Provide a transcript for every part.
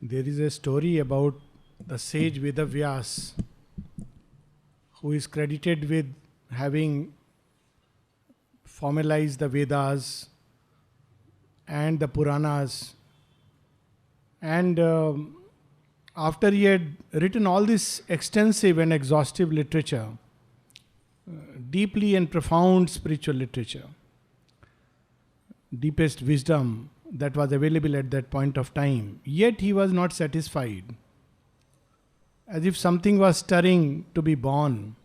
There is a story about the sage Vedavyas, who is credited with having formalized the Vedas and the Puranas. And after he had written all this extensive and exhaustive literature, deeply and profound spiritual literature, deepest wisdom that was available at that point of time, yet he was not satisfied. As if something was stirring to be born.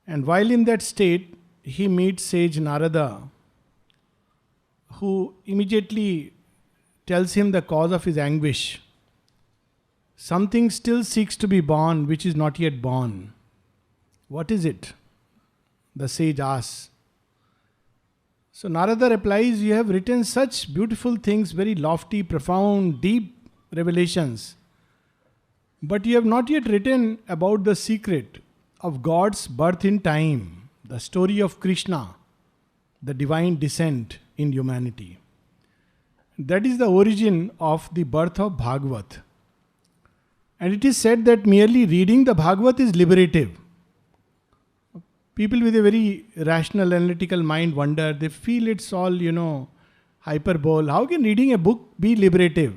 And while in that state, he meets sage Narada, who immediately tells him the cause of his anguish. Something still seeks to be born which is not yet born. What is it? The sage asks. So Narada replies, you have written such beautiful things, very lofty, profound, deep revelations. But you have not yet written about the secret of God's birth in time, the story of Krishna, the divine descent in humanity. That is the origin of the birth of Bhagavat. And it is said that merely reading the Bhagavat is liberative. People with a very rational, analytical mind wonder, they feel it's all, hyperbole. How can reading a book be liberative?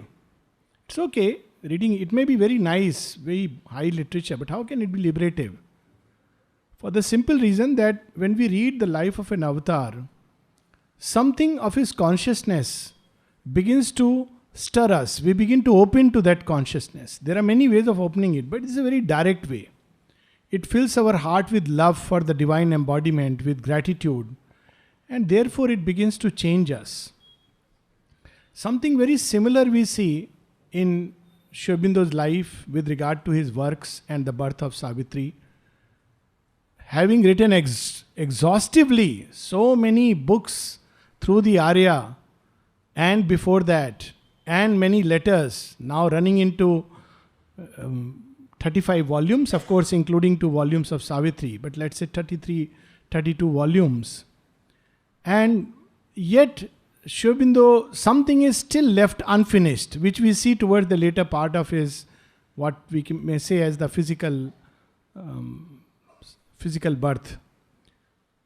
It's okay. Reading, it may be very nice, very high literature, but how can it be liberative? For the simple reason that when we read the life of an avatar, something of his consciousness begins to stir us. We begin to open to that consciousness. There are many ways of opening it, but it's a very direct way. It fills our heart with love for the divine embodiment, with gratitude, and therefore it begins to change us. Something very similar we see in Sri Aurobindo's life with regard to his works and the birth of Savitri. Having written exhaustively so many books through the Arya and before that, and many letters, now running into 35 volumes, of course including 2 volumes of Savitri, but let's say 32 volumes. And yet, Sri Aurobindo, something is still left unfinished, which we see towards the later part of his, what we may say as the physical birth.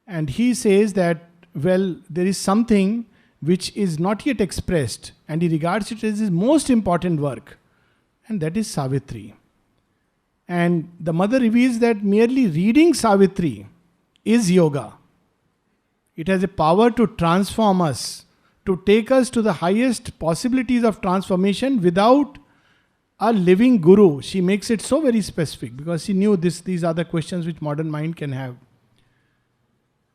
And he says that, there is something which is not yet expressed, and he regards it as his most important work, and that is Savitri. And the mother reveals that merely reading Savitri is yoga. It has a power to transform us, to take us to the highest possibilities of transformation without a living guru. She makes it so very specific because she knew these are the questions which modern mind can have.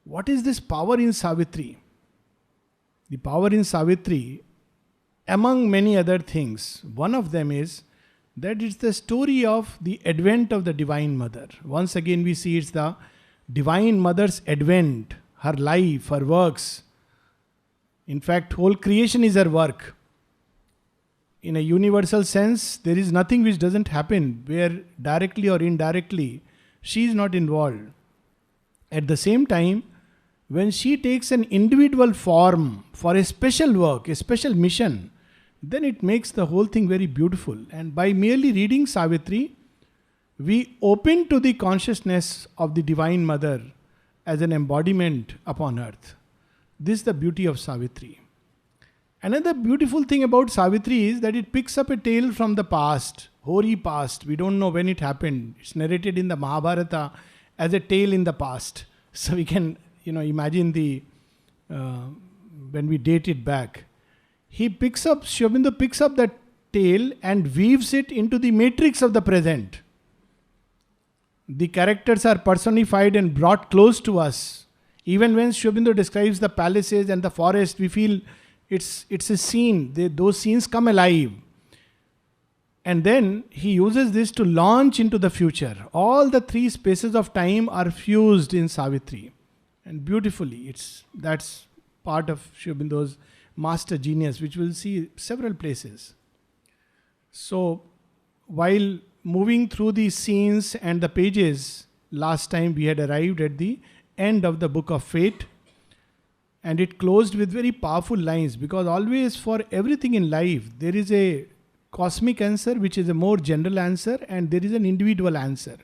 What is this power in Savitri? The power in Savitri, among many other things, one of them is that it's the story of the advent of the Divine Mother. Once again we see it's the Divine Mother's advent, her life, her works. In fact, whole creation is her work. In a universal sense, there is nothing which doesn't happen where directly or indirectly she is not involved. At the same time, when she takes an individual form for a special work, a special mission, then it makes the whole thing very beautiful. And by merely reading Savitri, we open to the consciousness of the Divine Mother as an embodiment upon earth. This is the beauty of Savitri. Another beautiful thing about Savitri is that it picks up a tale from the past, hoary past. We don't know when it happened. It's narrated in the Mahabharata as a tale in the past. So we can, imagine when we date it back. Sri Aurobindo picks up that tale and weaves it into the matrix of the present. The characters are personified and brought close to us. Even when Sri Aurobindo describes the palaces and the forest, we feel it's a scene. Those scenes come alive. And then he uses this to launch into the future. All the 3 spaces of time are fused in Savitri. And beautifully, that's part of Sri Aurobindo's master genius, which we'll see several places. So, while moving through these scenes and the pages, last time we had arrived at the end of the book of Fate, and it closed with very powerful lines, because always for everything in life there is a cosmic answer, which is a more general answer, and there is an individual answer.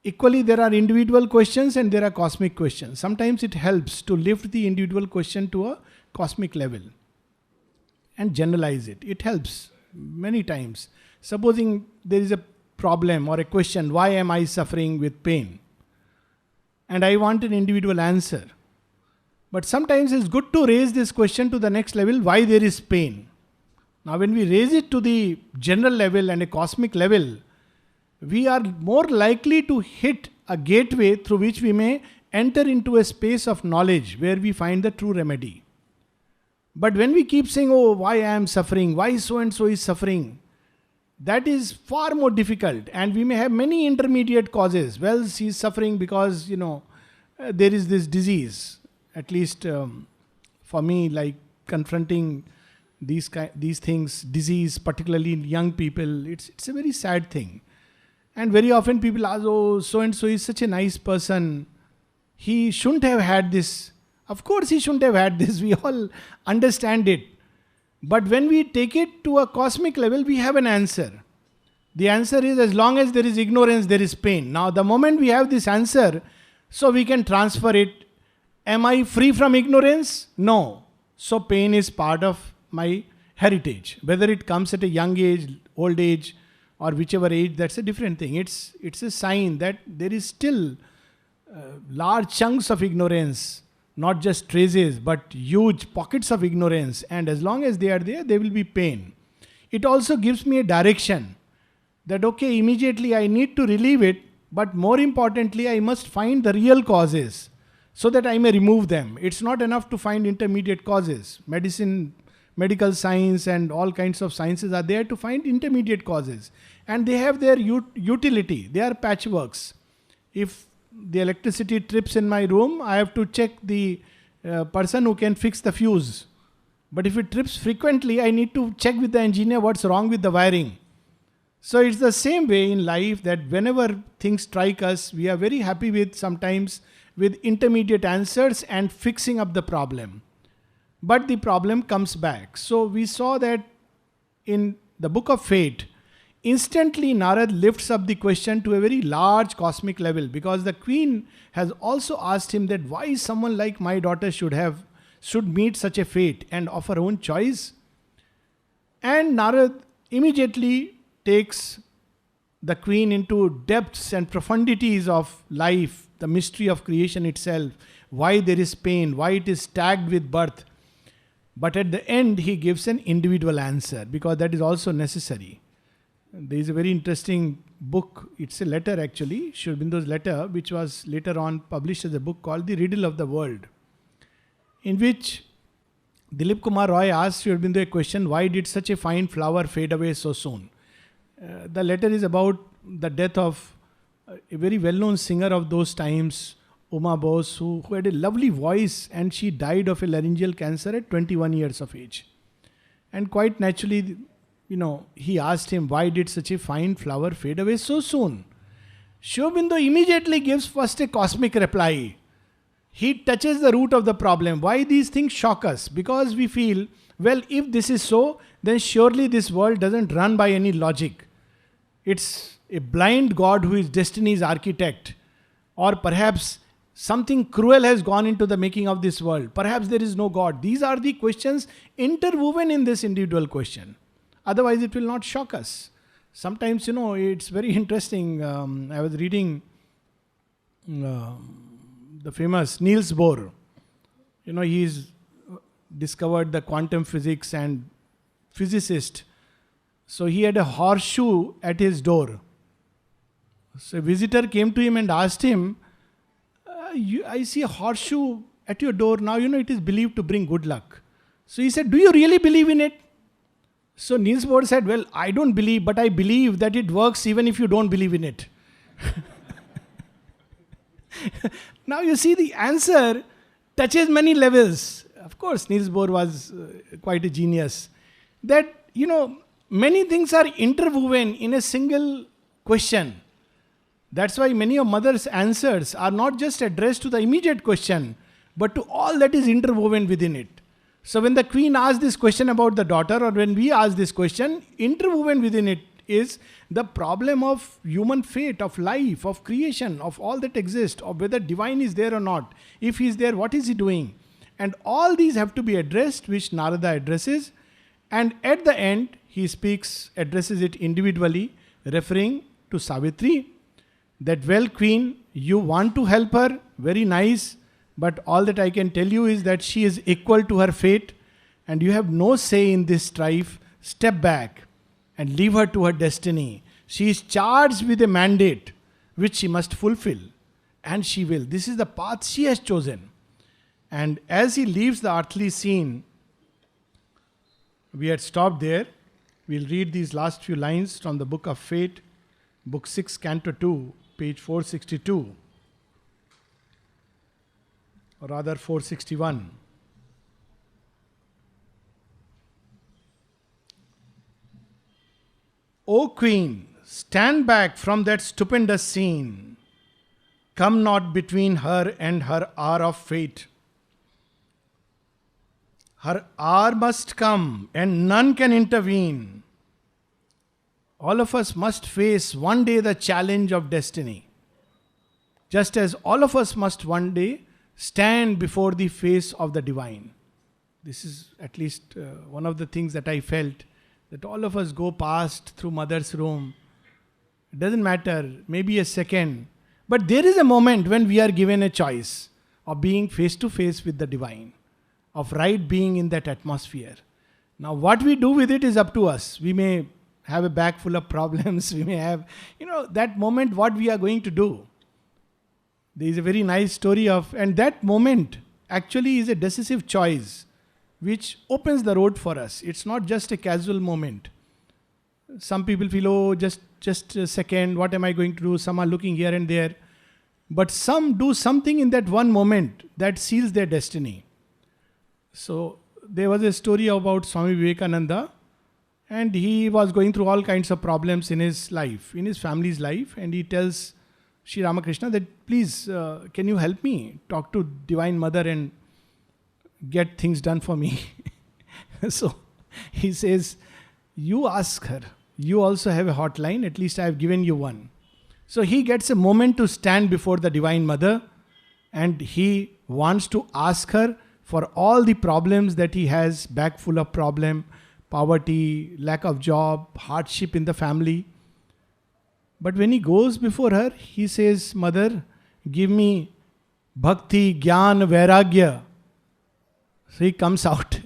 Equally, there are individual questions and there are cosmic questions. Sometimes it helps to lift the individual question to a cosmic level and generalize it. It helps many times. Supposing there is a problem or a question, why am I suffering with pain? And I want an individual answer. But sometimes it's good to raise this question to the next level, why there is pain. Now when we raise it to the general level and a cosmic level, we are more likely to hit a gateway through which we may enter into a space of knowledge where we find the true remedy. But when we keep saying, oh, why I am suffering, why so and so is suffering, that is far more difficult, and we may have many intermediate causes. Well, she is suffering because, there is this disease. At least for me, like confronting these things, disease, particularly in young people, it's a very sad thing. And very often people ask, oh, so and so is such a nice person. He shouldn't have had this. Of course he shouldn't have had this. We all understand it. But when we take it to a cosmic level, we have an answer. The answer is, as long as there is ignorance, there is pain. Now, the moment we have this answer, so we can transfer it. Am I free from ignorance? No. So pain is part of my heritage. Whether it comes at a young age, old age, or whichever age, that's a different thing. It's a sign that there is still large chunks of ignorance, not just traces, but huge pockets of ignorance. And as long as they are there will be pain. It also gives me a direction that, okay, immediately I need to relieve it, but more importantly, I must find the real causes so that I may remove them. It's not enough to find intermediate causes. Medicine, medical science and all kinds of sciences are there to find intermediate causes. And they have their utility. They are patchworks. If the electricity trips in my room, I have to check the person who can fix the fuse. But if it trips frequently, I need to check with the engineer what's wrong with the wiring. So it's the same way in life, that whenever things strike us, we are very happy with sometimes with intermediate answers and fixing up the problem. But the problem comes back. So we saw that in the book of Fate, instantly Narad lifts up the question to a very large cosmic level, because the queen has also asked him that why someone like my daughter should meet such a fate and of her own choice. And Narad immediately takes the queen into depths and profundities of life, the mystery of creation itself, why there is pain, why it is tagged with birth. But at the end, he gives an individual answer, because that is also necessary. There is a very interesting book, it's a letter actually, Sri Aurobindo's letter, which was later on published as a book called The Riddle of the World, in which Dilip Kumar Roy asked Sri Aurobindo a question, why did such a fine flower fade away so soon? The letter is about the death of a very well-known singer of those times, Uma Bose, who had a lovely voice, and she died of a laryngeal cancer at 21 years of age. And quite naturally, he asked him, why did such a fine flower fade away so soon? Sri Aurobindo immediately gives first a cosmic reply. He touches the root of the problem. Why these things shock us? Because we feel, well, if this is so, then surely this world doesn't run by any logic. It's a blind God who is destiny's architect. Or perhaps something cruel has gone into the making of this world. Perhaps there is no God. These are the questions interwoven in this individual question. Otherwise, it will not shock us. Sometimes, it's very interesting. I was reading the famous Niels Bohr. He's discovered the quantum physics and physicist. So he had a horseshoe at his door. So a visitor came to him and asked him, I see a horseshoe at your door. Now, it is believed to bring good luck. So he said, do you really believe in it? So Niels Bohr said, well, I don't believe, but I believe that it works even if you don't believe in it. Now you see, the answer touches many levels. Of course, Niels Bohr was quite a genius. That, many things are interwoven in a single question. That's why many of Mother's answers are not just addressed to the immediate question, but to all that is interwoven within it. So when the queen asked this question about the daughter, or when we ask this question, interwoven within it is the problem of human fate, of life, of creation, of all that exists, of whether divine is there or not. If he is there, what is he doing? And all these have to be addressed, which Narada addresses. And at the end, he addresses it individually, referring to Savitri, that, well, queen, you want to help her, very nice, but all that I can tell you is that she is equal to her fate, and you have no say in this strife. Step back and leave her to her destiny. She is charged with a mandate which she must fulfill, and she will. This is the path she has chosen. And as he leaves the earthly scene, we had stopped there. We'll read these last few lines from the Book of Fate, Book 6, Canto 2, page 462, or rather 461. O Queen, stand back from that stupendous scene. Come not between her and her hour of fate. Her hour must come and none can intervene. All of us must face one day the challenge of destiny. Just as all of us must one day stand before the face of the divine. This is at least one of the things that I felt, that all of us go past through mother's room. It doesn't matter, maybe a second. But there is a moment when we are given a choice of being face to face with the divine, of right being in that atmosphere. Now what we do with it is up to us. We may have a bag full of problems. We may have, that moment what we are going to do. There is a very nice story of, and that moment actually is a decisive choice which opens the road for us. It's not just a casual moment. Some people feel, oh, just a second, what am I going to do? Some are looking here and there. But some do something in that one moment that seals their destiny. So there was a story about Swami Vivekananda, and he was going through all kinds of problems in his life, in his family's life, and he tells Sri Ramakrishna that, please, can you help me talk to Divine Mother and get things done for me? So he says, you ask her. You also have a hotline, at least I have given you one. So he gets a moment to stand before the Divine Mother, and he wants to ask her for all the problems that he has, bag full of problem, poverty, lack of job, hardship in the family. But when he goes before her, he says, Mother, give me bhakti, jnana, vairagya. So he comes out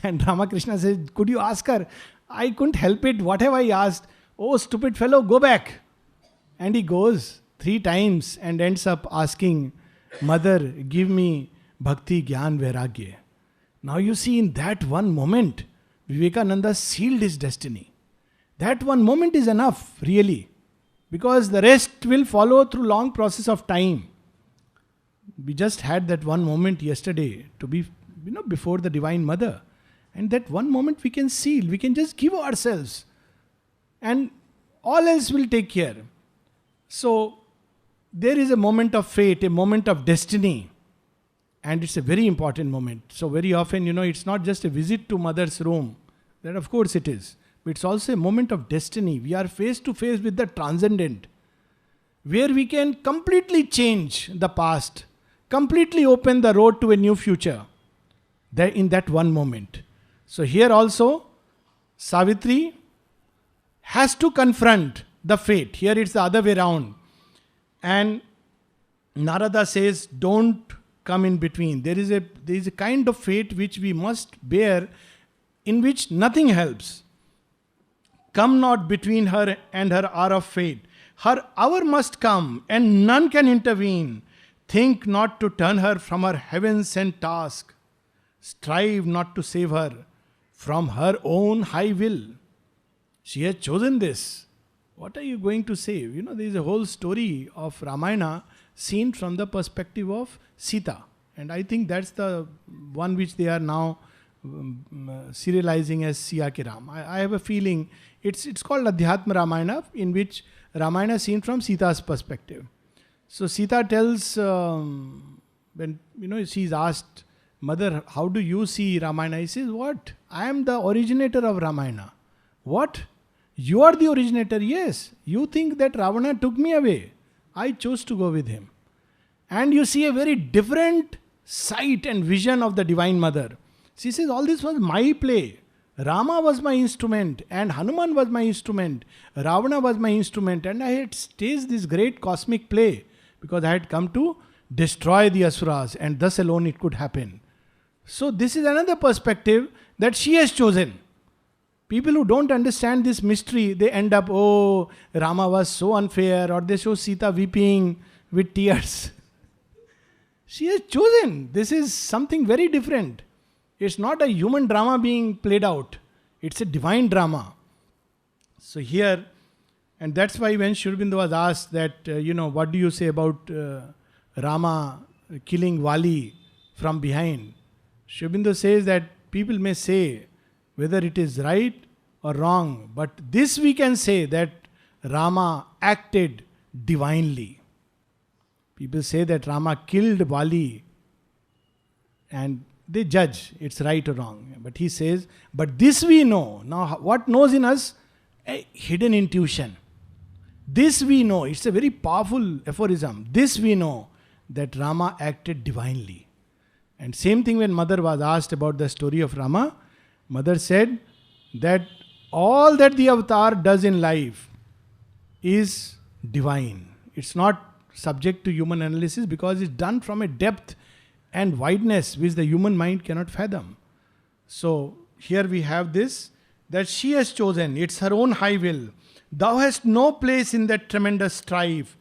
and Ramakrishna says, could you ask her? I couldn't help it. What have I asked? Oh, stupid fellow, go back. And he goes 3 times and ends up asking, Mother, give me bhakti, jnana, vairagya. Now you see, in that one moment, Vivekananda sealed his destiny. That one moment is enough, really. Because the rest will follow through long process of time. We just had that one moment yesterday to be, before the Divine Mother. And that one moment we can seal. We can just give ourselves. And all else will take care. So, there is a moment of fate, a moment of destiny. And it's a very important moment. So, very often, it's not just a visit to mother's room. That of course it is. But it's also a moment of destiny. We are face to face with the transcendent, where we can completely change the past, completely open the road to a new future, in that one moment. So here also, Savitri has to confront the fate. Here it's the other way around. And Narada says, don't come in between. There is a kind of fate which we must bear, in which nothing helps. Come not between her and her hour of fate. Her hour must come, and none can intervene. Think not to turn her from her heaven-sent task. Strive not to save her from her own high will. She has chosen this. What are you going to save? There is a whole story of Ramayana seen from the perspective of Sita. And I think that's the one which they are now serializing as Siya Ke Ram. I have a feeling it's called Adhyatma Ramayana, in which Ramayana is seen from Sita's perspective. So Sita tells, when she's asked, Mother, how do you see Ramayana? He says, what? I am the originator of Ramayana. What? You are the originator? Yes. You think that Ravana took me away. I chose to go with him. And you see a very different sight and vision of the Divine Mother. She says, all this was my play. Rama was my instrument and Hanuman was my instrument. Ravana was my instrument, and I had staged this great cosmic play because I had come to destroy the Asuras, and thus alone it could happen. So this is another perspective that she has chosen. People who don't understand this mystery, they end up, oh, Rama was so unfair, or they show Sita weeping with tears. She has chosen. This is something very different. It's not a human drama being played out. It's a divine drama. So here, and that's why when Sri Aurobindo was asked that, what do you say about Rama killing Vali from behind? Sri Aurobindo says that people may say whether it is right or wrong, but this we can say that Rama acted divinely. People say that Rama killed Vali and they judge it's right or wrong. But he says, but this we know. Now what knows in us? A hidden intuition. This we know. It's a very powerful aphorism. This we know, that Rama acted divinely. And same thing when Mother was asked about the story of Rama, Mother said that all that the avatar does in life is divine. It's not subject to human analysis because it's done from a depth and wideness which the human mind cannot fathom. So here we have this, that she has chosen, it's her own high will. Thou hast no place in that tremendous strife.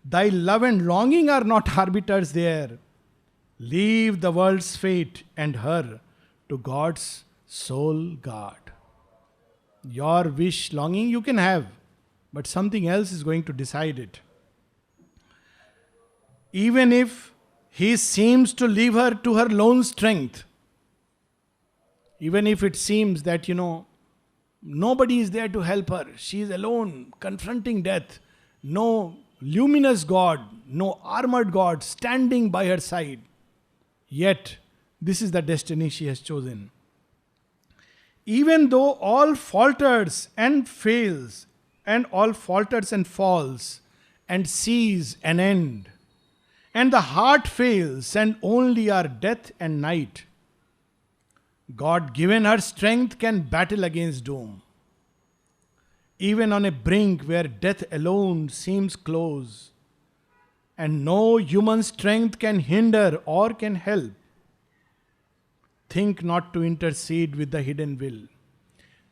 Thy love and longing are not arbiters there. Leave the world's fate and her to God's sole guard. Your wish, longing you can have, but something else is going to decide it. Even if he seems to leave her to her lone strength, even if it seems that, nobody is there to help her, she is alone, confronting death, no luminous God, no armored God standing by her side, yet this is the destiny she has chosen. Even though all falters and fails, and all falters and falls, and sees an end, and the heart fails, and only are death and night, God given her strength can battle against doom. Even on a brink where death alone seems close, and no human strength can hinder or can help, think not to intercede with the hidden will.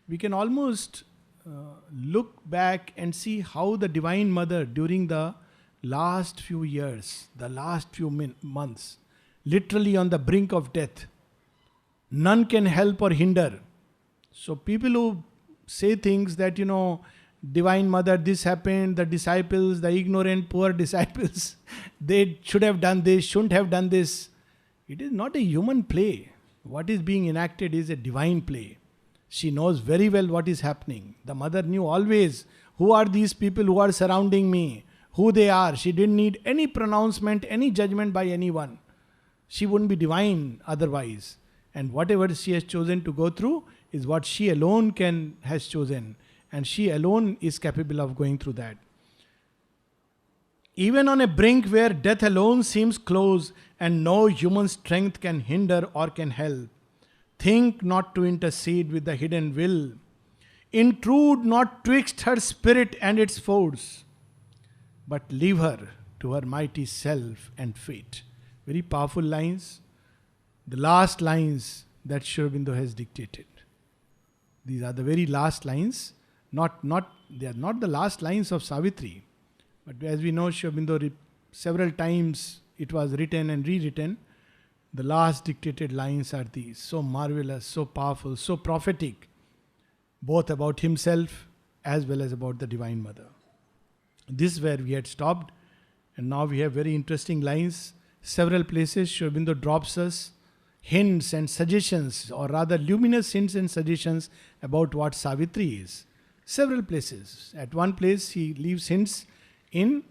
We can almost look back and see how the Divine Mother during the last few years, the last few months, literally on the brink of death, none can help or hinder. So people who say things that, Divine Mother, this happened, the disciples, the ignorant, poor disciples, they should have done this, shouldn't have done this. It is not a human play. What is being enacted is a divine play. She knows very well what is happening. The mother knew always who are these people who are surrounding me, who they are. She didn't need any pronouncement, any judgment by anyone. She wouldn't be divine otherwise. And whatever she has chosen to go through is what she alone has chosen. And she alone is capable of going through that. Even on a brink where death alone seems close and no human strength can hinder or can help, think not to intercede with the hidden will. Intrude not twixt her spirit and its force, but leave her to her mighty self and fate. Very powerful lines. The last lines that Sri Aurobindo has dictated. These are the very last lines. They are not the last lines of Savitri. But as we know, Sri Aurobindo several times it was written and rewritten. The last dictated lines are these. So marvelous, so powerful, so prophetic. Both about himself as well as about the Divine Mother. This is where we had stopped. And now we have very interesting lines. Several places Sri Aurobindo drops us hints and suggestions, or rather luminous hints and suggestions about what Savitri is. Several places. At one place he leaves hints in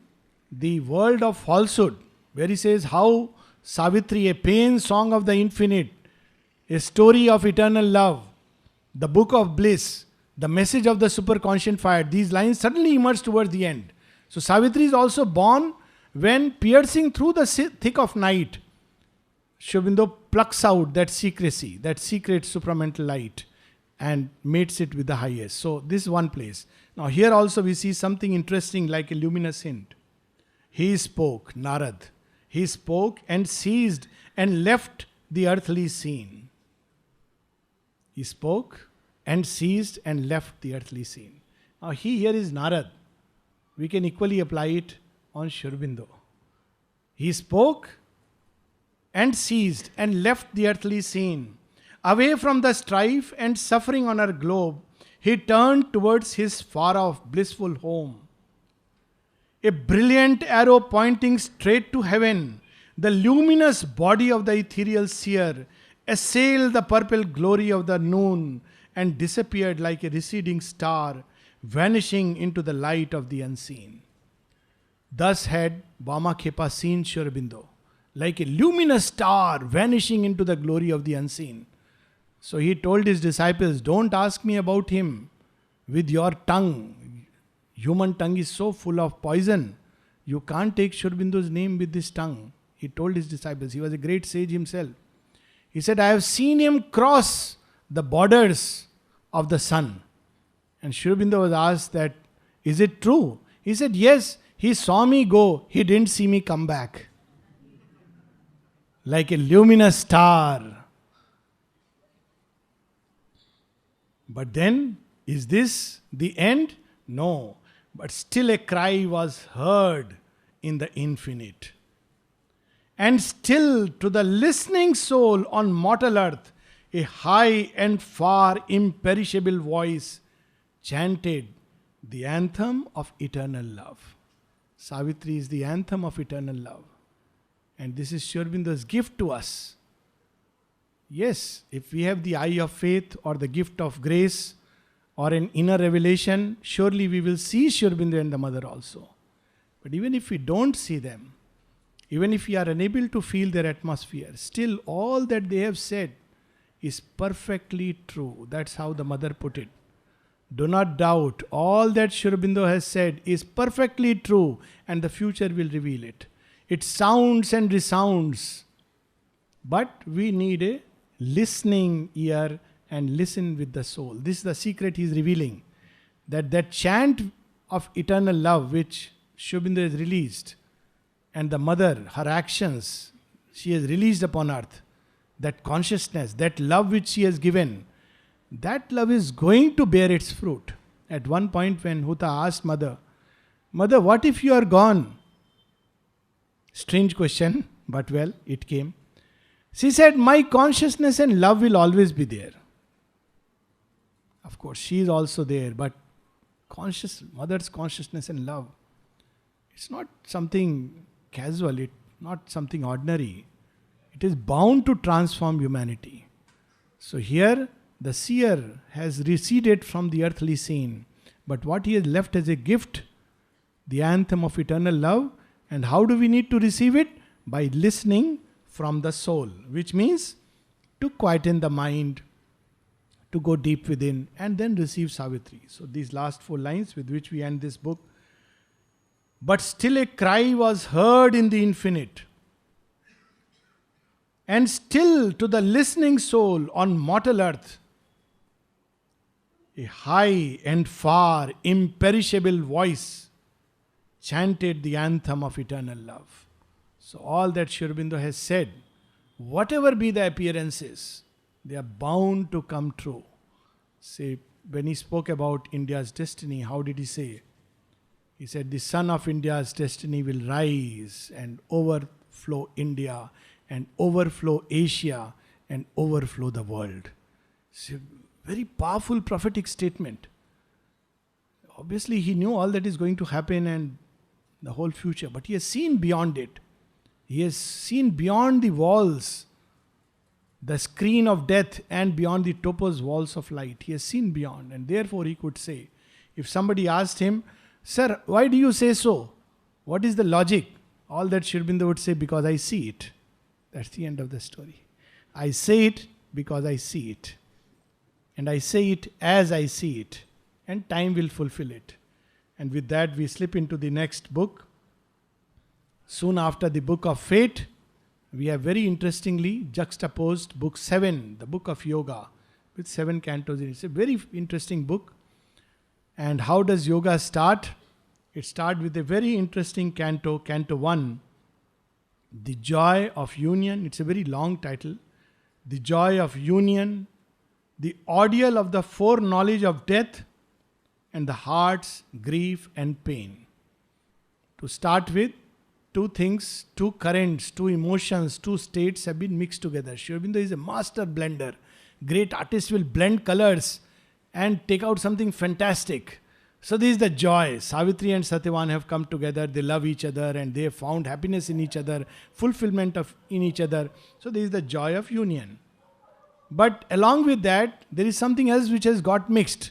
the world of falsehood, where he says how Savitri, a pain song of the infinite, a story of eternal love, the book of bliss, the message of the superconscient fire. These lines suddenly emerge towards the end. So Savitri is also born when, piercing through the thick of night, Sri Aurobindo plucks out that secrecy, that secret supramental light, and mates it with the highest. So this is one place. Now here also we see something interesting like a luminous hint. He spoke, Narad. He spoke and ceased and left the earthly scene. He spoke and ceased and left the earthly scene. Now he here is Narad. We can equally apply it on Sri Aurobindo. He spoke and ceased and left the earthly scene. Away from the strife and suffering on our globe, he turned towards his far-off blissful home. A brilliant arrow pointing straight to heaven, the luminous body of the ethereal seer assailed the purple glory of the noon and disappeared like a receding star, vanishing into the light of the unseen. Thus had Vamakhepa seen Sri Aurobindo, like a luminous star vanishing into the glory of the unseen. So he told his disciples, don't ask me about him with your tongue. Human tongue is so full of poison. You can't take Sri Aurobindo's name with this tongue. He told his disciples. He was a great sage himself. He said, I have seen him cross the borders of the sun. And Sri Aurobindo was asked that, is it true? He said, yes, he saw me go. He didn't see me come back. Like a luminous star. But then, is this the end? No. But still a cry was heard in the infinite. And still to the listening soul on mortal earth, a high and far imperishable voice chanted the anthem of eternal love. Savitri is the anthem of eternal love. And this is Sri Aurobindo's gift to us. Yes, if we have the eye of faith or the gift of grace or an inner revelation, surely we will see Sri Aurobindo and the Mother also. But even if we don't see them, even if we are unable to feel their atmosphere, still all that they have said is perfectly true. That's how the Mother put it. Do not doubt, all that Sri Aurobindo has said is perfectly true, and the future will reveal it. It sounds and resounds, but we need a listening ear and listen with the soul. This is the secret he is revealing. That chant of eternal love which Sri Aurobindo has released, and the Mother, her actions, she has released upon earth, that consciousness, that love which she has given, that love is going to bear its fruit. At one point when Huta asked Mother, Mother, what if you are gone? Strange question, but well, it came. She said, my consciousness and love will always be there. Of course, she is also there, but Mother's consciousness and love, it's not something casual, it's not something ordinary. It is bound to transform humanity. So here, the seer has receded from the earthly scene, but what he has left as a gift, the anthem of eternal love. And how do we need to receive it? By listening from the soul, which means to quieten the mind, to go deep within, and then receive Savitri. So these last 4 lines with which we end this book. But still a cry was heard in the infinite. And still to the listening soul on mortal earth, a high and far imperishable voice chanted the anthem of eternal love. So all that Sri Aurobindo has said, whatever be the appearances, they are bound to come true. Say, when he spoke about India's destiny, how did he say? He said, the sun of India's destiny will rise and overflow India and overflow Asia and overflow the world. It's a very powerful prophetic statement. Obviously, he knew all that is going to happen and the whole future, but he has seen beyond it. He has seen beyond the walls, the screen of death, and beyond the topos walls of light. He has seen beyond, and therefore he could say, if somebody asked him, Sir, why do you say so? What is the logic? All that Sri Aurobindo would say, because I see it. That's the end of the story. I say it because I see it. And I say it as I see it. And time will fulfill it. And with that, we slip into the next book. Soon after the book of fate, we have very interestingly juxtaposed book 7, the book of yoga, with 7 cantos. It's a very interesting book. And how does yoga start? It starts with a very interesting canto, Canto 1, The Joy of Union. It's a very long title. The Joy of Union, the ordeal of the foreknowledge of death, and the heart's grief and pain. To start with, two things, two currents, two emotions, two states have been mixed together. Sri Aurobindo is a master blender. Great artists will blend colors and take out something fantastic. So this is the joy. Savitri and Satyavan have come together. They love each other and they have found happiness in each other, fulfillment in each other. So this is the joy of union. But along with that, there is something else which has got mixed.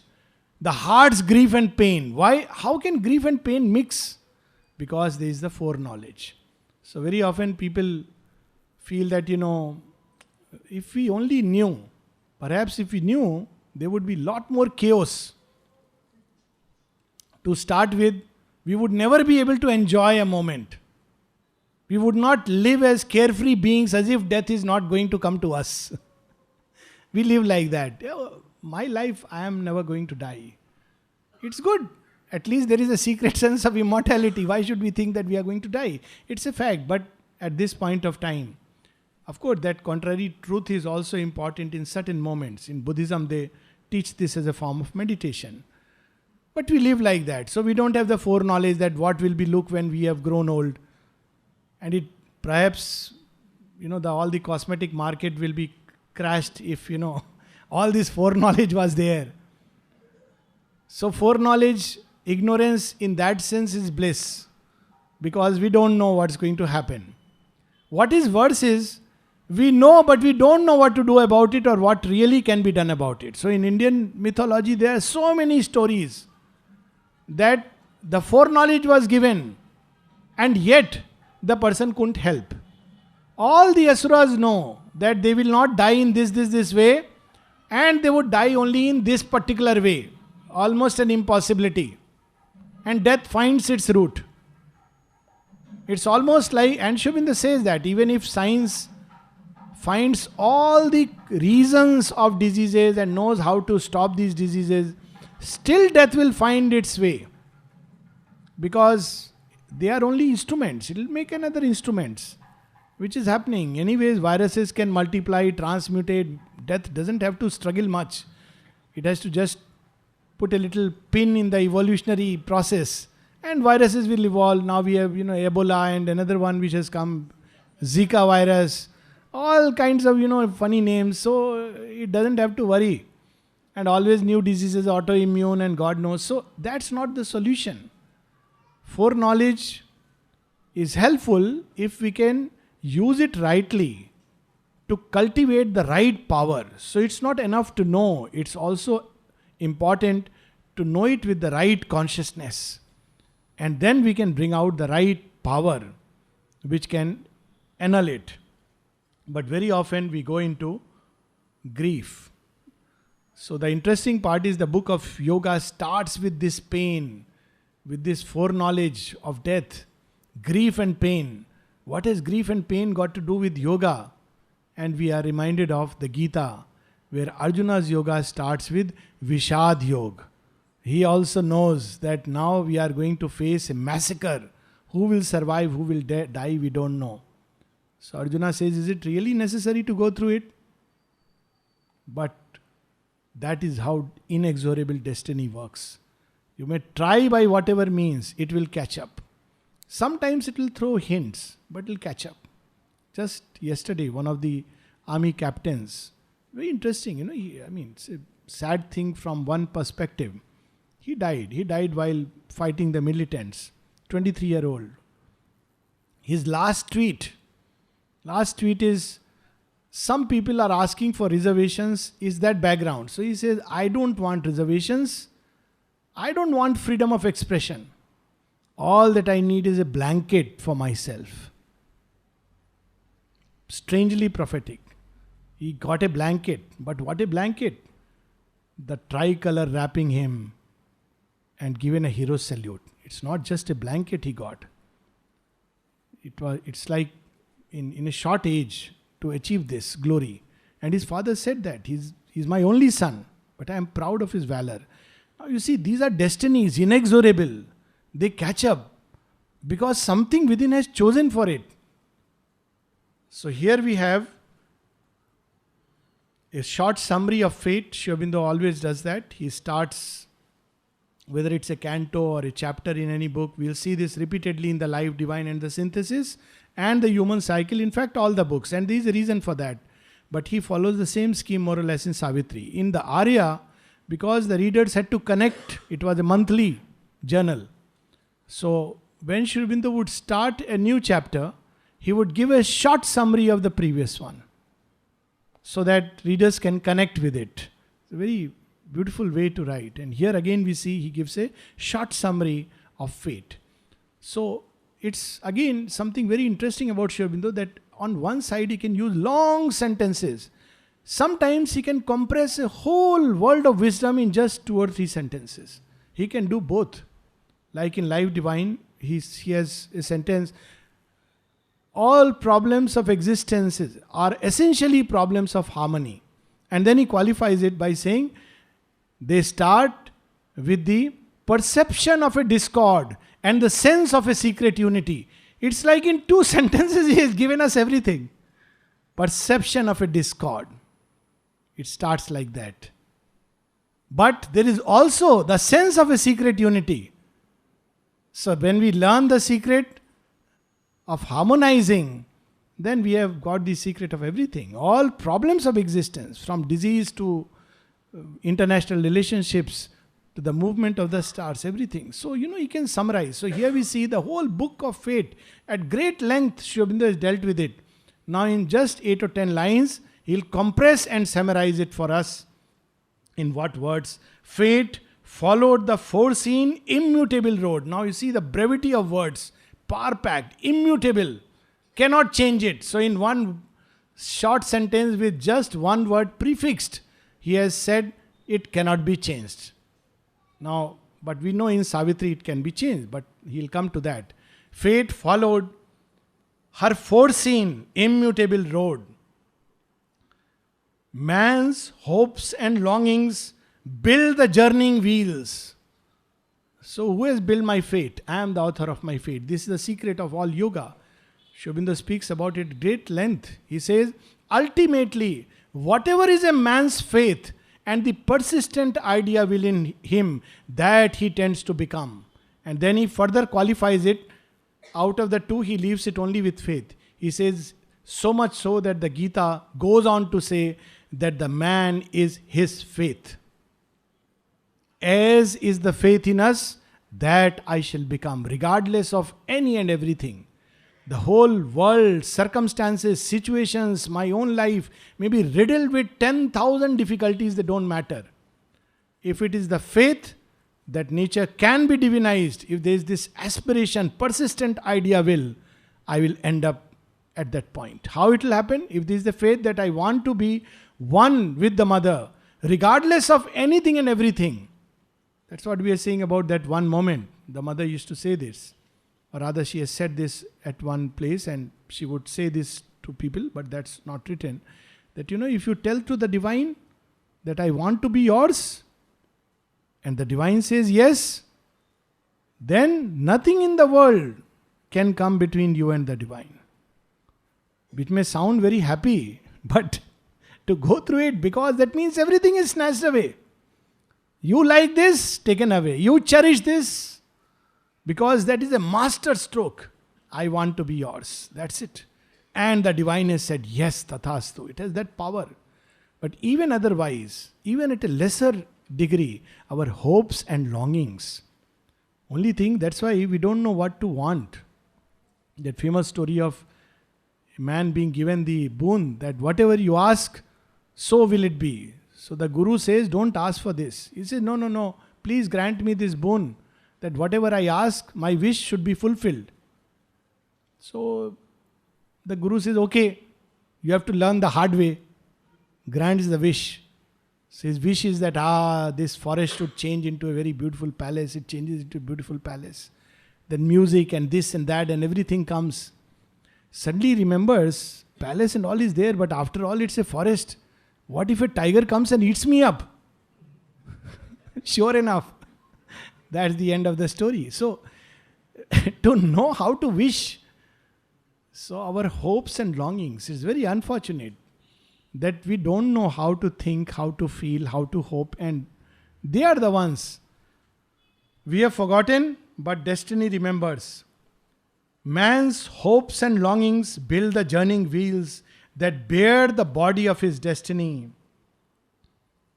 The heart's grief and pain. Why? How can grief and pain mix? Because there is the foreknowledge. So very often people feel that, if we only knew, perhaps if we knew, there would be lot more chaos. To start with, we would never be able to enjoy a moment. We would not live as carefree beings as if death is not going to come to us. We live like that. My life, I am never going to die. It's good. At least there is a secret sense of immortality. Why should we think that we are going to die? It's a fact. But at this point of time, of course, that contrary truth is also important in certain moments. In Buddhism, they teach this as a form of meditation. But we live like that. So we don't have the foreknowledge that what will be look when we have grown old. And it perhaps, all the cosmetic market will be crashed if, all this foreknowledge was there. So foreknowledge, ignorance in that sense is bliss. Because we don't know what's going to happen. What is worse is, we know but we don't know what to do about it or what really can be done about it. So in Indian mythology, there are so many stories that the foreknowledge was given and yet the person couldn't help. All the asuras know that they will not die in this way and they would die only in this particular way. Almost an impossibility. And death finds its route. It's almost like, and Sri Aurobindo says that even if science finds all the reasons of diseases and knows how to stop these diseases, still death will find its way. Because they are only instruments. It will make another instruments. Which is happening. Anyways, viruses can multiply, transmutate. Death doesn't have to struggle much. It has to just put a little pin in the evolutionary process. And viruses will evolve. Now we have, Ebola and another one which has come, Zika virus. All kinds of, funny names. So it doesn't have to worry. And always new diseases, autoimmune and God knows. So that's not the solution. Foreknowledge is helpful if we can use it rightly to cultivate the right power. So it's not enough to know. It's also important to know it with the right consciousness. And then we can bring out the right power which can annul it. But very often we go into grief. So the interesting part is the book of yoga starts with this pain, with this foreknowledge of death, grief and pain. What has grief and pain got to do with yoga? And we are reminded of the Gita, where Arjuna's yoga starts with Vishad Yoga. He also knows that now we are going to face a massacre. Who will survive, who will die, we don't know. So Arjuna says, is it really necessary to go through it? But that is how inexorable destiny works. You may try by whatever means, it will catch up. Sometimes it will throw hints, but it will catch up. Just yesterday, one of the army captains, very interesting, it's a sad thing from one perspective. He died. He died while fighting the militants. 23-year-old. His last tweet is, some people are asking for reservations. Is that background? So he says, I don't want reservations. I don't want freedom of expression. All that I need is a blanket for myself. strangely prophetic. He got a blanket, but what a blanket! The tricolor wrapping him and given a hero salute. It's not just a blanket he got. It's like in a short age to achieve this glory. And his father said that he's my only son, but I am proud of his valor. Now you see, these are destinies, inexorable. They catch up because something within has chosen for it. So here we have a short summary of fate. Sri Aurobindo always does that. He starts, whether it's a canto or a chapter in any book, we'll see this repeatedly in the Life, Divine and the Synthesis and the Human Cycle. In fact, all the books. And there is a reason for that. But he follows the same scheme more or less in Savitri. In the Arya, because the readers had to connect, it was a monthly journal. So when Sri Aurobindo would start a new chapter, he would give a short summary of the previous one, so that readers can connect with it. It's a very beautiful way to write. And here again we see he gives a short summary of fate. So it's again something very interesting about Sri Aurobindo, that on one side he can use long sentences. Sometimes he can compress a whole world of wisdom in just 2 or 3 sentences. He can do both. Like in Life Divine, he has a sentence, all problems of existence are essentially problems of harmony. And then he qualifies it by saying, they start with the perception of a discord and the sense of a secret unity. It's like in 2 sentences he has given us everything. Perception of a discord. It starts like that. But there is also the sense of a secret unity. So when we learn the secret of harmonizing, then we have got the secret of everything. All problems of existence, from disease to international relationships, to the movement of the stars, everything. So, you can summarize. So here we see the whole book of fate. At great length, Sri Aurobindo has dealt with it. Now in just 8 or 10 lines, he'll compress and summarize it for us. In what words? Fate followed the foreseen immutable road. Now you see the brevity of words. Power-packed, immutable, cannot change it. So in one short sentence with just one word prefixed, he has said it cannot be changed. Now, but we know in Savitri it can be changed, but he'll come to that. Fate followed her foreseen immutable road. Man's hopes and longings build the journeying wheels. So who has built my fate? I am the author of my fate. This is the secret of all yoga. Sri Aurobindo speaks about it at great length. He says, ultimately, whatever is a man's faith and the persistent idea within him, that he tends to become. And then he further qualifies it. Out of the 2, he leaves it only with faith. He says, so much so that the Gita goes on to say that the man is his faith. As is the faith in us, that I shall become, regardless of any and everything. The whole world, circumstances, situations, my own life may be riddled with 10,000 difficulties that don't matter. If it is the faith that nature can be divinized, if there is this aspiration, persistent idea I will end up at that point. How it will happen? If there is the faith that I want to be one with the mother, regardless of anything and everything. That's what we are saying about that one moment. The mother used to say this. Or rather, she has said this at one place, and she would say this to people, but that's not written. That, if you tell to the divine that I want to be yours, and the divine says yes, then nothing in the world can come between you and the divine. It may sound very happy, but to go through it, because that means everything is snatched away. You like this, taken away. You cherish this, because that is a master stroke. I want to be yours. That's it. And the divine has said, yes, tathastu. It has that power. But even otherwise, even at a lesser degree, our hopes and longings. Only thing, that's why we don't know what to want. That famous story of a man being given the boon that whatever you ask, so will it be. So the Guru says, don't ask for this. He says, no, please grant me this boon, that whatever I ask, my wish should be fulfilled. So the Guru says, okay, You have to learn the hard way. Grants the wish. So his wish is that this forest should change into a very beautiful palace. It changes into a beautiful palace. Then music and this and that and everything comes. Suddenly he remembers, palace and all is there, but after all it's a forest. What if a tiger comes and eats me up? Sure enough, that's the end of the story. So, to know how to wish, so our hopes and longings, is very unfortunate that we don't know how to think, how to feel, how to hope, and they are the ones we have forgotten, but destiny remembers. Man's hopes and longings build the journeying wheels that bear the body of his destiny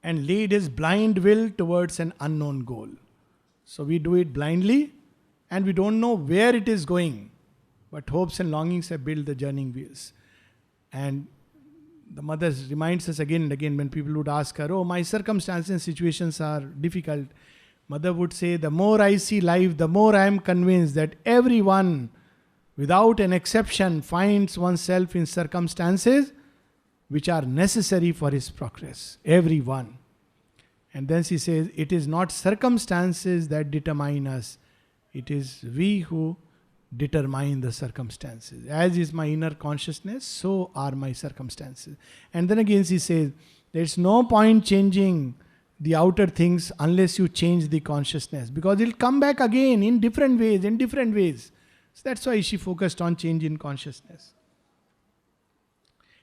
and lead his blind will towards an unknown goal. So we do it blindly and we don't know where it is going. But hopes and longings have built the journeying wheels. And the mother reminds us again and again when people would ask her, oh, my circumstances and situations are difficult. Mother would say, the more I see life, the more I am convinced that everyone, without an exception, finds oneself in circumstances which are necessary for his progress. Everyone. And then she says, it is not circumstances that determine us. It is we who determine the circumstances. As is my inner consciousness, so are my circumstances. And then again she says, there's no point changing the outer things unless you change the consciousness. Because it'll come back again in different ways. So that's why she focused on change in consciousness.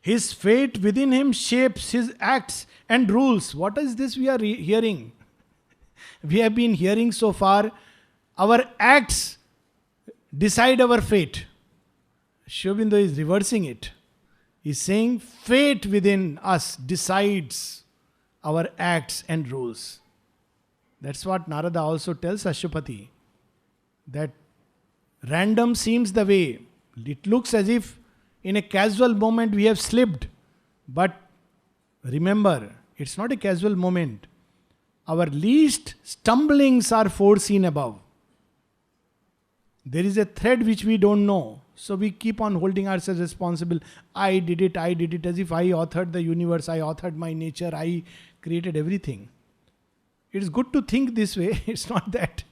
His fate within him shapes his acts and rules. What is this we are hearing? We have been hearing so far, our acts decide our fate. Sri Aurobindo is reversing it. He's saying fate within us decides our acts and rules. That's what Narada also tells Ashwapati. That random seems the way. It looks as if in a casual moment we have slipped. But remember, it's not a casual moment. Our least stumblings are foreseen above. There is a thread which we don't know. So we keep on holding ourselves responsible. I did it, as if I authored the universe, I authored my nature, I created everything. It is good to think this way, it's not that.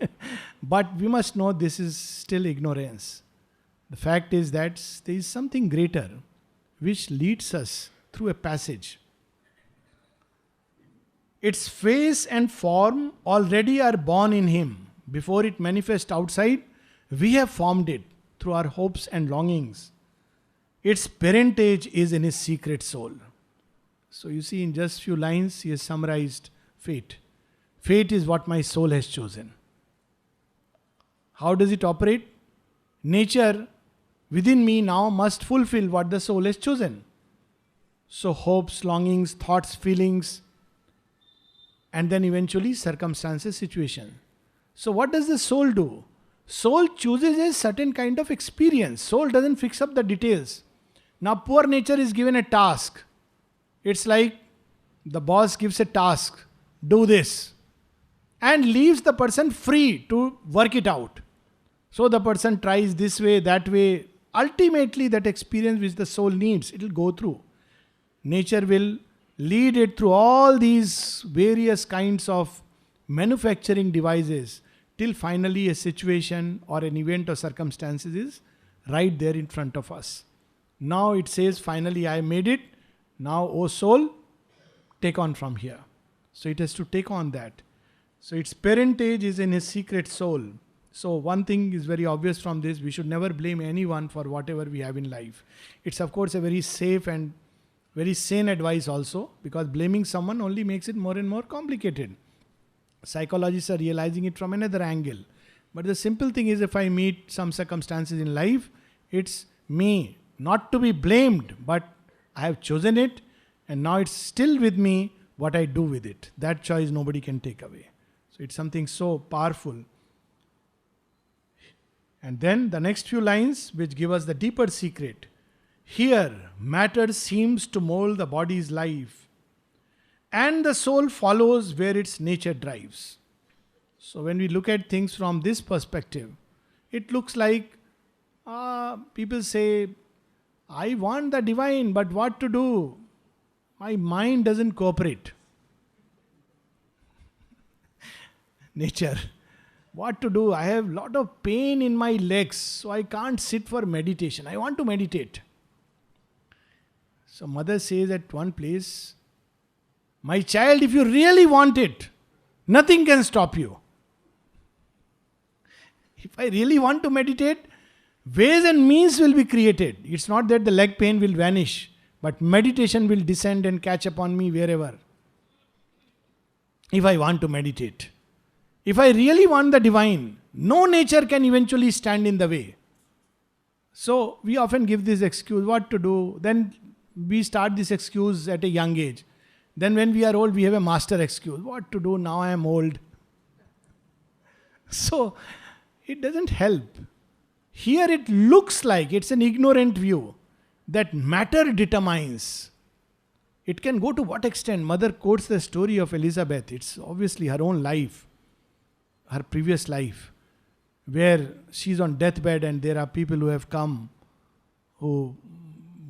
But we must know this is still ignorance. The fact is that there is something greater which leads us through a passage. Its face and form already are born in him. Before it manifests outside, we have formed it through our hopes and longings. Its parentage is in his secret soul. So you see, in just few lines, he has summarized fate. Fate is what my soul has chosen. How does it operate? Nature within me now must fulfill what the soul has chosen. So hopes, longings, thoughts, feelings, and then eventually circumstances, situation. So what does the soul do? Soul chooses a certain kind of experience. Soul doesn't fix up the details. Now poor nature is given a task. It's like the boss gives a task, do this, and leaves the person free to work it out. So the person tries this way, that way. Ultimately that experience which the soul needs, it will go through. Nature will lead it through all these various kinds of manufacturing devices till finally a situation or an event or circumstances is right there in front of us. Now it says, finally I made it. Now, O soul, take on from here. So it has to take on that. So its parentage is in his secret soul. So one thing is very obvious from this, we should never blame anyone for whatever we have in life. It's of course a very safe and very sane advice also, because blaming someone only makes it more and more complicated. Psychologists are realizing it from another angle. But the simple thing is, if I meet some circumstances in life, it's me, not to be blamed, but I have chosen it and now it's still with me. What I do with it, that choice nobody can take away. So it's something so powerful. And then the next few lines which give us the deeper secret. Here matter seems to mold the body's life, and the soul follows where its nature drives. So when we look at things from this perspective, it looks like people say, I want the divine, but what to do? My mind doesn't cooperate. Nature. What to do? I have lot of pain in my legs, so I can't sit for meditation. I want to meditate. So mother says at one place, my child, if you really want it, nothing can stop you. If I really want to meditate, ways and means will be created. It's not that the leg pain will vanish, but meditation will descend and catch upon me wherever. If I want to meditate. If I really want the divine, no nature can eventually stand in the way. So we often give this excuse, what to do? Then we start this excuse at a young age. Then when we are old, we have a master excuse. What to do? Now I am old. So it doesn't help. Here it looks like it's an ignorant view that matter determines. It can go to what extent? Mother quotes the story of Elizabeth. It's obviously her own life, her previous life, where she's on deathbed and there are people who have come who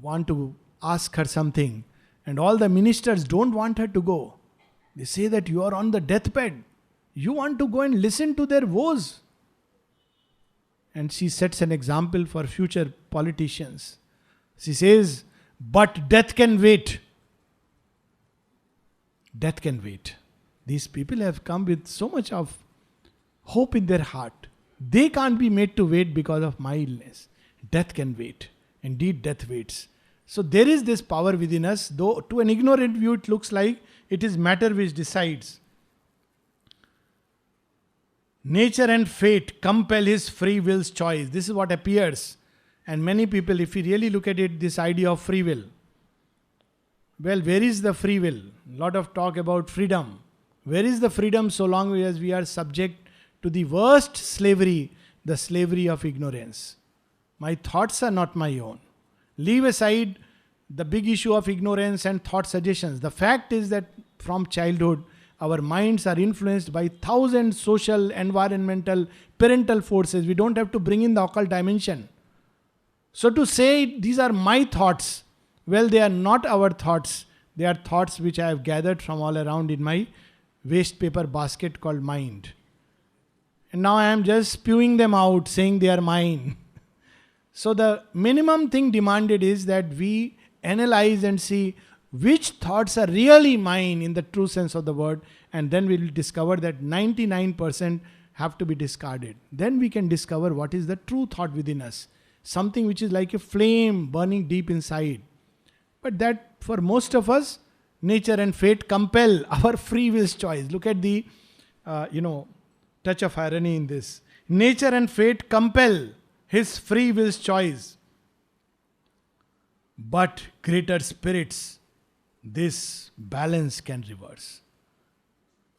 want to ask her something, and all the ministers don't want her to go. They say that you are on the deathbed. You want to go and listen to their woes. And she sets an example for future politicians. She says, but death can wait. Death can wait. These people have come with so much of hope in their heart. They can't be made to wait because of my illness. Death can wait. Indeed, death waits. So there is this power within us, though to an ignorant view it looks like it is matter which decides. Nature and fate compel his free will's choice. This is what appears. And many people, if we really look at it, this idea of free will. Well, where is the free will? A lot of talk about freedom. Where is the freedom so long as we are subject to the worst slavery, the slavery of ignorance? My thoughts are not my own. Leave aside the big issue of ignorance and thought suggestions. The fact is that from childhood, our minds are influenced by thousand social, environmental, parental forces. We don't have to bring in the occult dimension. So to say these are my thoughts, well, they are not our thoughts. They are thoughts which I have gathered from all around in my waste paper basket called mind. And now I am just spewing them out, saying they are mine. So the minimum thing demanded is that we analyze and see which thoughts are really mine in the true sense of the word, and then we will discover that 99% have to be discarded. Then we can discover what is the true thought within us. Something which is like a flame burning deep inside. But that for most of us, nature and fate compel our free will's choice. Look at the, touch of irony in this. Nature and fate compel his free will's choice. But greater spirits, this balance can reverse.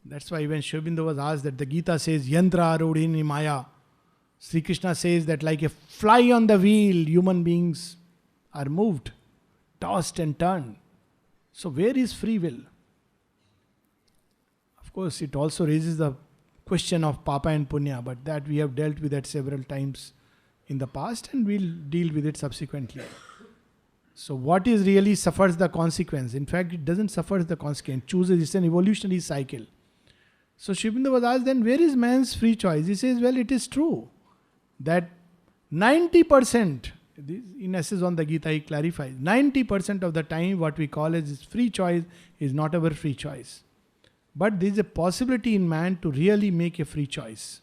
That's why when Sri Aurobindo was asked that the Gita says, Yantra Arudhini Maya. Sri Krishna says that like a fly on the wheel, human beings are moved, tossed and turned. So where is free will? Of course, it also raises the question of Papa and Punya, but that we have dealt with that several times in the past and we'll deal with it subsequently. So what is really suffers the consequence? In fact, it doesn't suffer the consequence. Chooses, it's an evolutionary cycle. So Sri Aurobindo was asked then, where is man's free choice? He says, well, it is true that 90%, in essence on the Gita he clarifies, 90% of the time what we call as free choice is not our free choice. But there is a possibility in man to really make a free choice.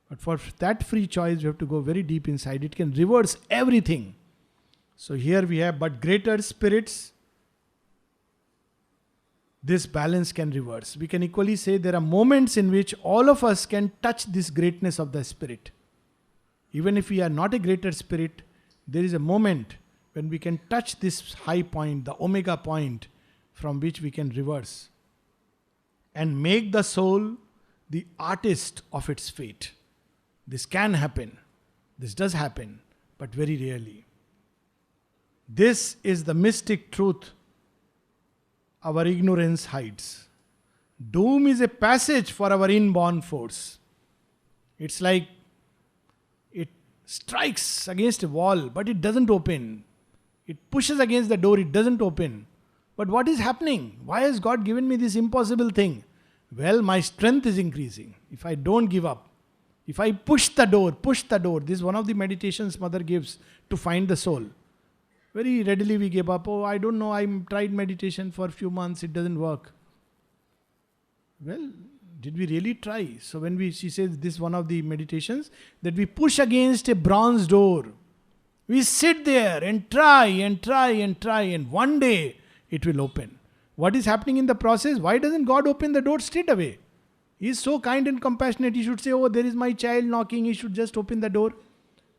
But for that free choice, you have to go very deep inside. It can reverse everything. So here we have, but greater spirits, this balance can reverse. We can equally say there are moments in which all of us can touch this greatness of the spirit. Even if we are not a greater spirit, there is a moment when we can touch this high point, the omega point, from which we can reverse and make the soul the artist of its fate. This can happen. This does happen, but very rarely. This is the mystic truth our ignorance hides. Doom is a passage for our inborn force. It's like it strikes against a wall, but it doesn't open. It pushes against the door, it doesn't open. But what is happening? Why has God given me this impossible thing? Well, my strength is increasing. If I don't give up, if I push the door, this is one of the meditations Mother gives to find the soul. Very readily we give up. Oh, I don't know, I tried meditation for a few months, it doesn't work. Well, did we really try? So when she says this is one of the meditations, that we push against a bronze door. We sit there and try and try and try, and one day it will open. What is happening in the process? Why doesn't God open the door straight away? He is so kind and compassionate. He should say, oh, there is my child knocking. He should just open the door.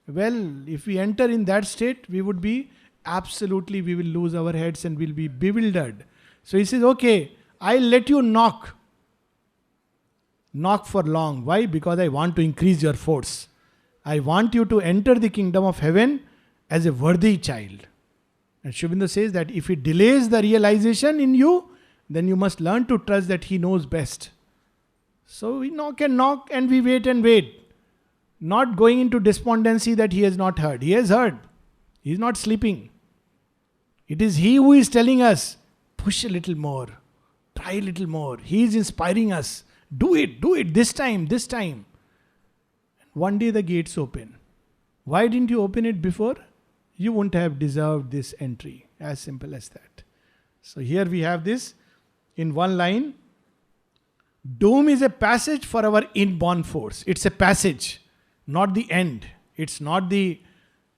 Well, if we enter in that state, we will lose our heads and we'll be bewildered. So he says, okay, I'll let you knock. Knock for long. Why? Because I want to increase your force. I want you to enter the kingdom of heaven as a worthy child. And Sri Aurobindo says that if he delays the realization in you, then you must learn to trust that he knows best. So we knock and we wait and wait. Not going into despondency that he has not heard. He has heard. He is not sleeping. It is he who is telling us, push a little more. Try a little more. He is inspiring us. Do it this time. One day the gates open. Why didn't you open it before? You wouldn't have deserved this entry. As simple as that. So here we have this in one line. Doom is a passage for our inborn force. It's a passage, not the end. It's not the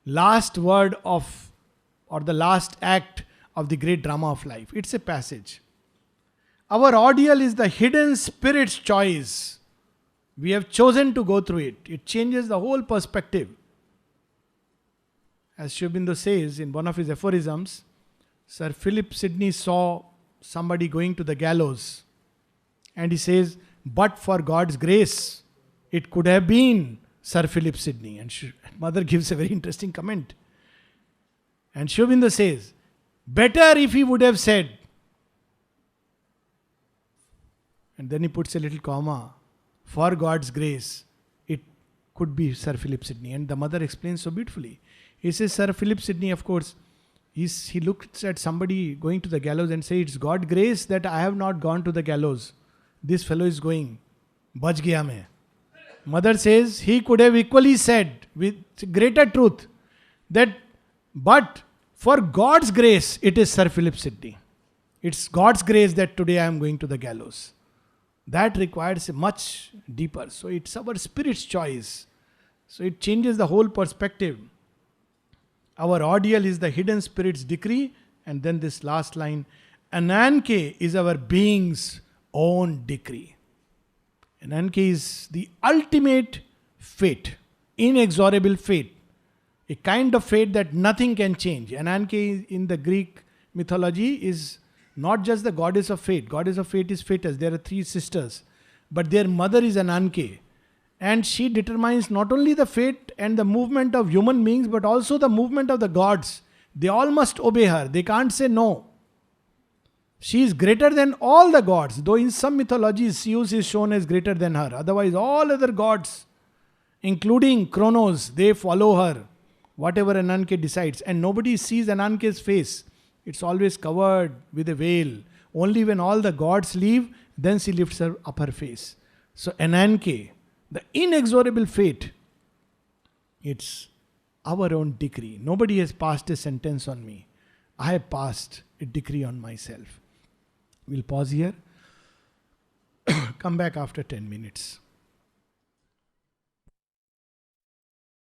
last word of, or the last act of the great drama of life. It's a passage. Our ordeal is the hidden spirit's choice. We have chosen to go through it. It changes the whole perspective. As Sri Aurobindo says in one of his aphorisms, Sir Philip Sidney saw somebody going to the gallows. And he says, but for God's grace, it could have been Sir Philip Sidney. And Mother gives a very interesting comment. And Sri Aurobindo says, better if he would have said, and then he puts a little comma, for God's grace, it could be Sir Philip Sidney. And the Mother explains so beautifully. He says, Sir Philip Sidney, of course, he looks at somebody going to the gallows and says, it's God's grace that I have not gone to the gallows. This fellow is going. Bach gaya main. Mother says, he could have equally said with greater truth that, but for God's grace, it is Sir Philip Sidney. It's God's grace that today I am going to the gallows. That requires a much deeper. So it's our spirit's choice. So it changes the whole perspective. Our ordeal is the hidden spirit's decree. And then this last line, Ananke is our being's own decree. Ananke is the ultimate fate, inexorable fate. A kind of fate that nothing can change. Ananke in the Greek mythology is not just the goddess of fate. Goddess of fate is Thetis. There are 3 sisters. But their mother is Ananke. And she determines not only the fate and the movement of human beings, but also the movement of the gods. They all must obey her. They can't say no. She is greater than all the gods. Though in some mythologies, Zeus is shown as greater than her. Otherwise, all other gods, including Kronos, they follow her. Whatever Ananke decides. And nobody sees Ananke's face. It's always covered with a veil. Only when all the gods leave, then she lifts up her face. So Ananke, the inexorable fate, it's our own decree. Nobody has passed a sentence on me. I have passed a decree on myself. We'll pause here. Come back after 10 minutes.